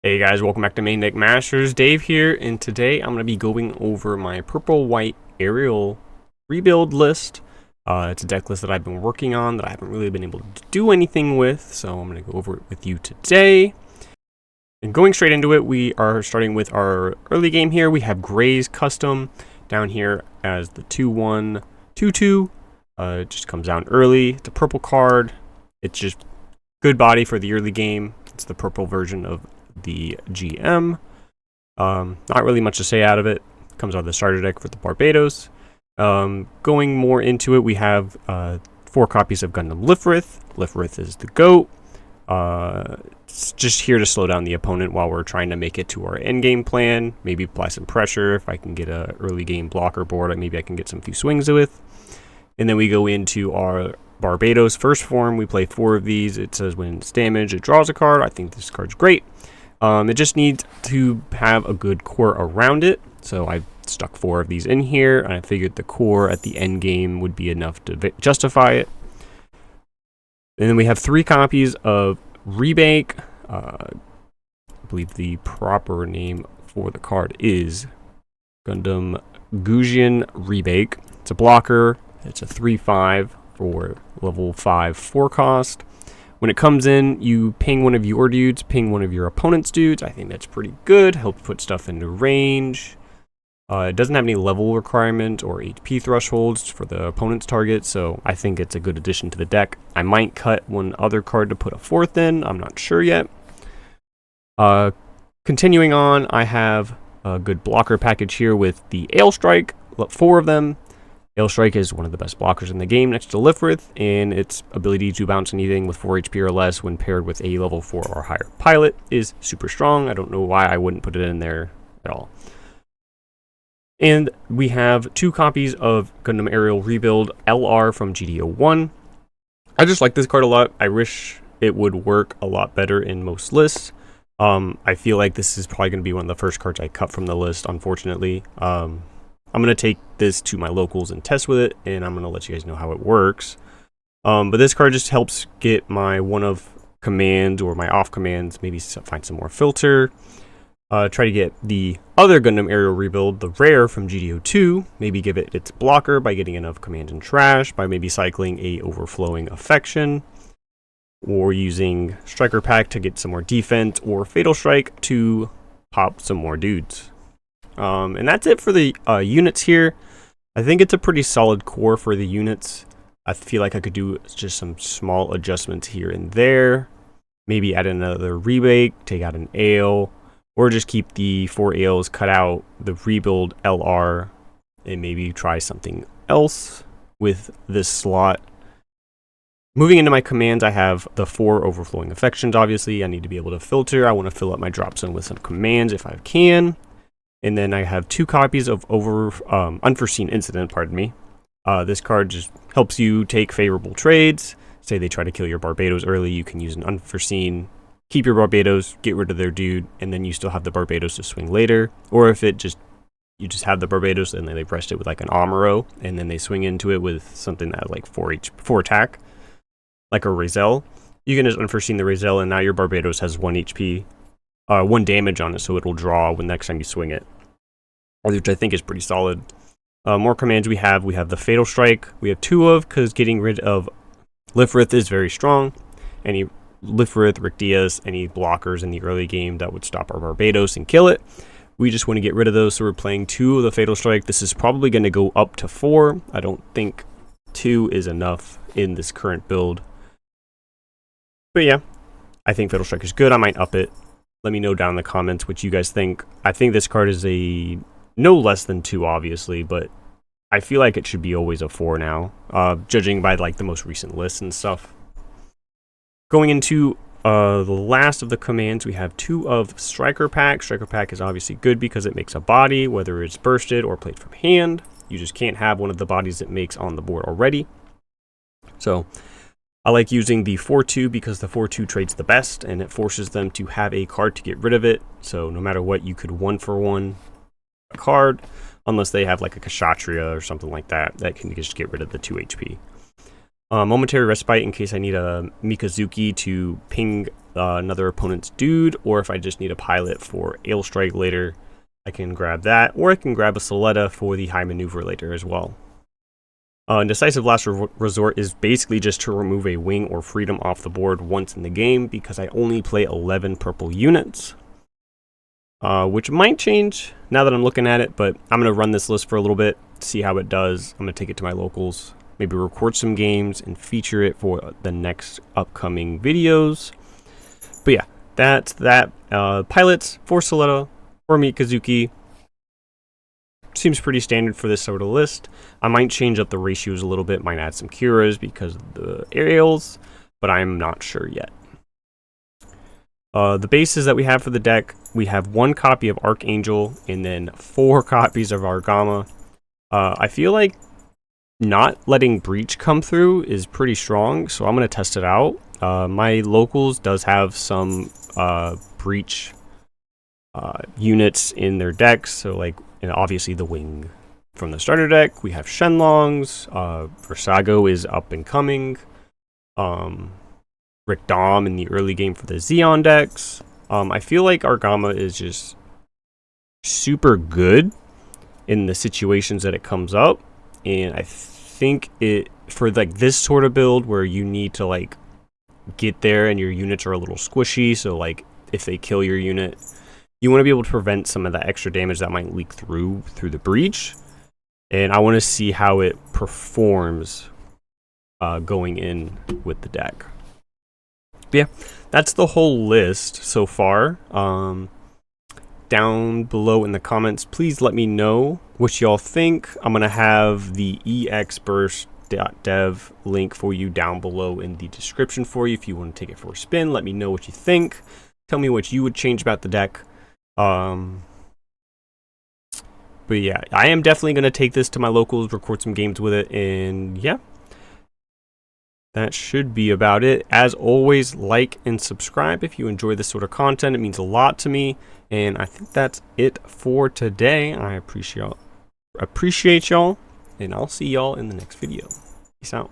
Hey guys, welcome back to MainDeck Masters. Dave here, and today I'm going to be going over my purple-white aerial rebuild list. It's a deck list that I've been working on that I haven't really been able to do anything with, so I'm going to go over it with you today. And going straight into it, we are starting with our early game here. We have Gray's Custom down here as the 2-1, 2-2. It just comes down early. It's a purple card. It's just good body for the early game. It's the purple version of the GM. Not really much to say out of it. Comes out of the starter deck for the Barbados. Going more into it, we have 4 copies of Gundam Lifrith. Lifrith is the GOAT. It's just here to slow down the opponent while we're trying to make it to our end game plan. Maybe apply some pressure. If I can get a early game blocker board, maybe I can get some few swings with. And then we go into our Barbados first form. We play 4 of these. It says when it's damaged, it draws a card. I think this card's great. It just needs to have a good core around it. So I stuck 4 of these in here, and I figured the core at the end game would be enough to justify it. And then we have 3 copies of Rebuid. I believe the proper name for the card is Gundam Rebuid. It's a blocker. It's a 3/5 for level 5 4 cost. When it comes in, you ping one of your dudes, ping one of your opponent's dudes. I think that's pretty good. Helps put stuff into range. It doesn't have any level requirement or HP thresholds for the opponent's target, so I think it's a good addition to the deck. I might cut one other card to put a 4th in. I'm not sure yet. Continuing on, I have a good blocker package here with the Ale Strike, 4 of them. Ale Strike is one of the best blockers in the game next to Lifrith, and its ability to bounce anything with 4 HP or less when paired with a level 4 or higher pilot is super strong. I don't know why I wouldn't put it in there at all. And we have 2 copies of Gundam Aerial Rebuild LR from GDO1. I just like this card a lot. I wish it would work a lot better in most lists. I feel like this is probably going to be one of the first cards I cut from the list, unfortunately. I'm going to take this to my locals and test with it, and I'm going to let you guys know how it works. But this card just helps get my one-of commands or my off commands, maybe find some more filter. Try to get the other Gundam Aerial Rebuild, the rare from GDO2, maybe give it its blocker by getting enough commands and trash, by maybe cycling a overflowing affection, or using Striker Pack to get some more defense, or Fatal Strike to pop some more dudes. And that's it for the units here. I think it's a pretty solid core for the units. I feel like I could do just some small adjustments here and there. Maybe add another Rebuid, take out an Ale, or just keep the 4 Ales, cut out the Rebuild LR, and maybe try something else with this slot. Moving into my commands, I have the 4 overflowing affections, obviously. I need to be able to filter. I want to fill up my drop zone with some commands if I can. And then I have 2 copies of Unforeseen Incident, pardon me. This card just helps you take favorable trades. Say they try to kill your Barbados early, you can use an Unforeseen, keep your Barbados, get rid of their dude, and then you still have the Barbados to swing later. Or if you just have the Barbados and then they rest it with like an Amuro, and then they swing into it with something that has like 4 attack, like a Razel. You can just Unforeseen the Razel, and now your Barbados has 1 HP. 1 damage on it, so it'll draw when next time you swing it, which I think is pretty solid. More commands we have the Fatal Strike. We have 2 of, because getting rid of Lifrith is very strong. Any Lifrith, Rick Diaz, any blockers in the early game that would stop our Barbados and kill it. We just want to get rid of those, so we're playing 2 of the Fatal Strike. This is probably going to go up to 4. I don't think 2 is enough in this current build. But yeah, I think Fatal Strike is good. I might up it. Let me know down in the comments what you guys think. I think this card is a no less than 2, obviously, but I feel like it should be always a 4 now, judging by like the most recent lists and stuff. Going into the last of the commands, we have 2 of Striker Pack. Striker Pack is obviously good because it makes a body, whether it's bursted or played from hand. You just can't have one of the bodies it makes on the board already. So I like using the 4-2 because the 4-2 trades the best, and it forces them to have a card to get rid of it. So no matter what, you could 1-for-1 a card, unless they have like a Kshatriya or something like that, that can just get rid of the 2 HP. Momentary respite in case I need a Mikazuki to ping another opponent's dude, or if I just need a pilot for Ale Strike later, I can grab that, or I can grab a Soletta for the high maneuver later as well. Decisive Last Resort is basically just to remove a wing or freedom off the board once in the game, because I only play 11 purple units. Which might change now that I'm looking at it, but I'm going to run this list for a little bit, see how it does. I'm going to take it to my locals, maybe record some games and feature it for the next upcoming videos. But yeah, that's that. Pilots for Soletta or Mikazuki. Seems pretty standard for this sort of list. I might change up the ratios a little bit, might add some Curas because of the aerials, but I'm not sure yet. The bases that we have for the deck, we have 1 copy of Archangel and then 4 copies of Argama. I feel like not letting Breach come through is pretty strong, so I'm going to test it out. My locals does have some Breach units in their decks, so like, and obviously the wing from the starter deck. We have Shenlongs, Versago is up and coming, Rick Dom in the early game for the Xeon decks. I feel like Argama is just super good in the situations that it comes up, and I think it, for like this sort of build where you need to like get there and your units are a little squishy, so like if they kill your unit, you want to be able to prevent some of that extra damage that might leak through the breach, and I want to see how it performs going in with the deck. But yeah, that's the whole list so far. Down below in the comments, please let me know what y'all think. I'm gonna have the exburst.dev link for you down below in the description for you if you want to take it for a spin. Let me know what you think. Tell me what you would change about the deck. But yeah, I am definitely going to take this to my locals, record some games with it, and yeah, that should be about it. As always, like and subscribe if you enjoy this sort of content. It means a lot to me, and I think that's it for today. I appreciate y'all, and I'll see y'all in the next video. Peace out.